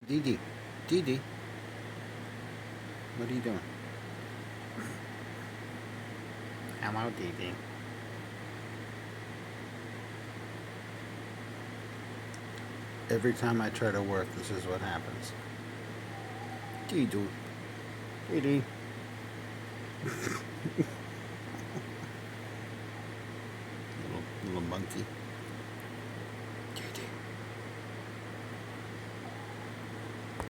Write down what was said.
Dee Dee. Dee Dee. What are you doing? Hello, Dee Dee. Every time I try to work, this is what happens. Dee Dee. Dee Dee. Little monkey.